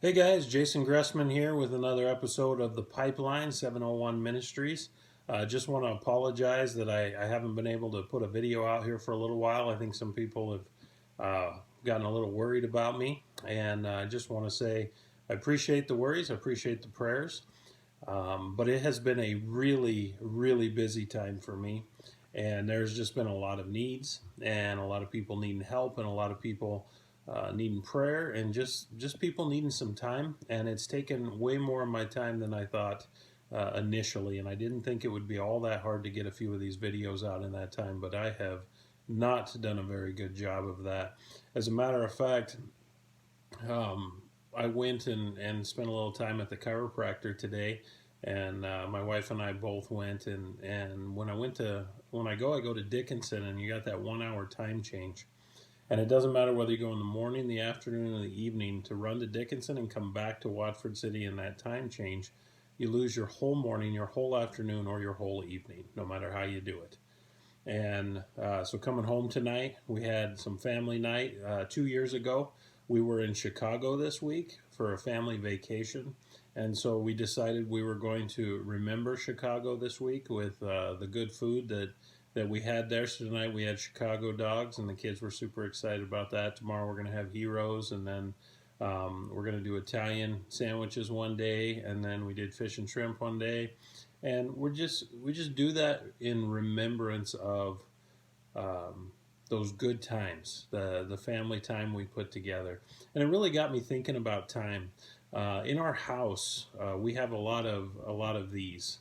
Hey guys, Jason Gressman here with another episode of the Pipeline 701 Ministries. Just want to apologize that I haven't been able to put a video out here for a little while. I think some people have gotten a little worried about me, and I just want to say I appreciate the worries, I appreciate the prayers, but it has been a really busy time for me, and there's just been a lot of needs and a lot of people needing help and a lot of people needing prayer and just people needing some time. And it's taken way more of my time than I thought initially, and I didn't think it would be all that hard to get a few of these videos out in that time, but I have not done a very good job of that. As a matter of fact, I went and spent a little time at the chiropractor today, and my wife and I both went, and when I go to Dickinson, and you got that 1 hour time change. And it doesn't matter whether you go in the morning, the afternoon, or the evening to run to Dickinson and come back to Watford City in that time change. You lose your whole morning, your whole afternoon, or your whole evening, no matter how you do it. And so coming home tonight, we had some family night. 2 years ago, we were in Chicago this week for a family vacation. And so we decided we were going to remember Chicago this week with the good food that we had there. So tonight we had Chicago dogs, and the kids were super excited about that. Tomorrow we're going to have heroes, and then we're going to do Italian sandwiches one day, and then we did fish and shrimp one day. And we just do that in remembrance of those good times, the family time we put together. And it really got me thinking about time. In our house, we have a lot of these.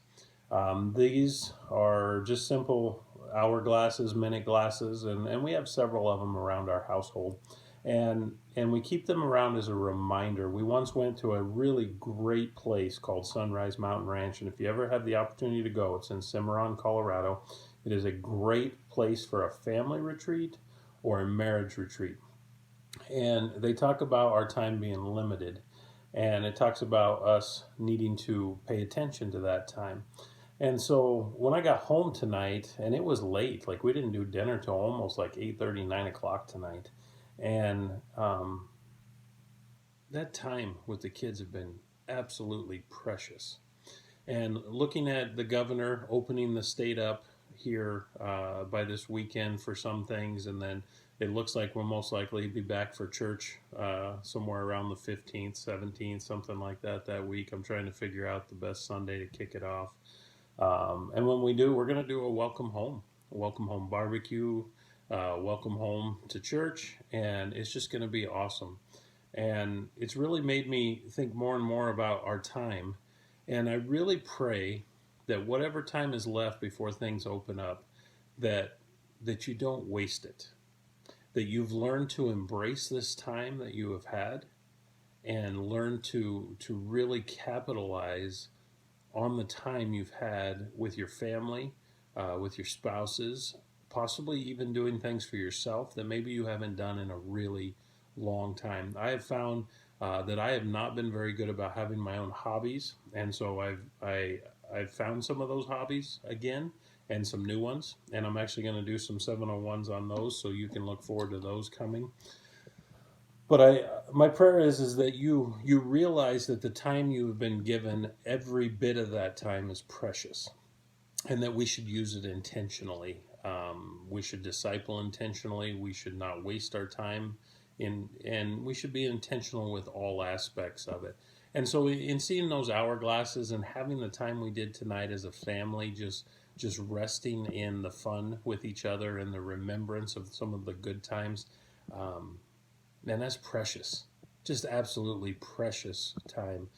These are just simple hour glasses, minute glasses, and we have several of them around our household. And we keep them around as a reminder. We once went to a really great place called Sunrise Mountain Ranch, and if you ever have the opportunity to go, it's in Cimarron, Colorado. It is a great place for a family retreat or a marriage retreat. And they talk about our time being limited, and it talks about us needing to pay attention to that time. And so when I got home tonight, and it was late, like we didn't do dinner till almost like 8:30, 9 o'clock tonight. And that time with the kids have been absolutely precious. And looking at the governor opening the state up here by this weekend for some things, and then it looks like we'll most likely be back for church somewhere around the 15th, 17th, something like that week. I'm trying to figure out the best Sunday to kick it off. And when we do, we're going to do a welcome home barbecue, welcome home to church, and it's just going to be awesome. And it's really made me think more and more about our time. And I really pray that whatever time is left before things open up, that you don't waste it, that you've learned to embrace this time that you have had and learn to really capitalize on the time you've had with your family, with your spouses, possibly even doing things for yourself that maybe you haven't done in a really long time. I have found that I have not been very good about having my own hobbies, and so I've found some of those hobbies again and some new ones, and I'm actually going to do some 701s on those, so you can look forward to those coming. But my prayer is that you realize that the time you have been given, every bit of that time is precious, and that we should use it intentionally. We should disciple intentionally. We should not waste our time, and we should be intentional with all aspects of it. And so in seeing those hourglasses and having the time we did tonight as a family, just resting in the fun with each other and the remembrance of some of the good times, man, that's precious, just absolutely precious time.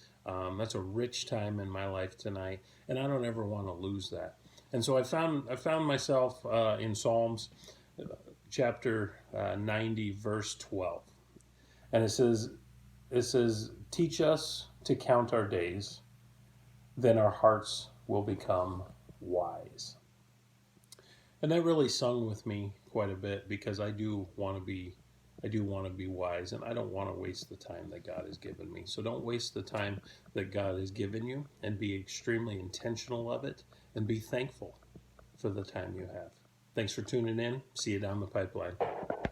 That's a rich time in my life tonight, and I don't ever want to lose that. And so I found myself in Psalms chapter 90, verse 12, and it says, "Teach us to count our days, then our hearts will become wise." And that really sung with me quite a bit, because I do want to be wise, and I don't want to waste the time that God has given me. So don't waste the time that God has given you, and be extremely intentional of it, and be thankful for the time you have. Thanks for tuning in. See you down the pipeline.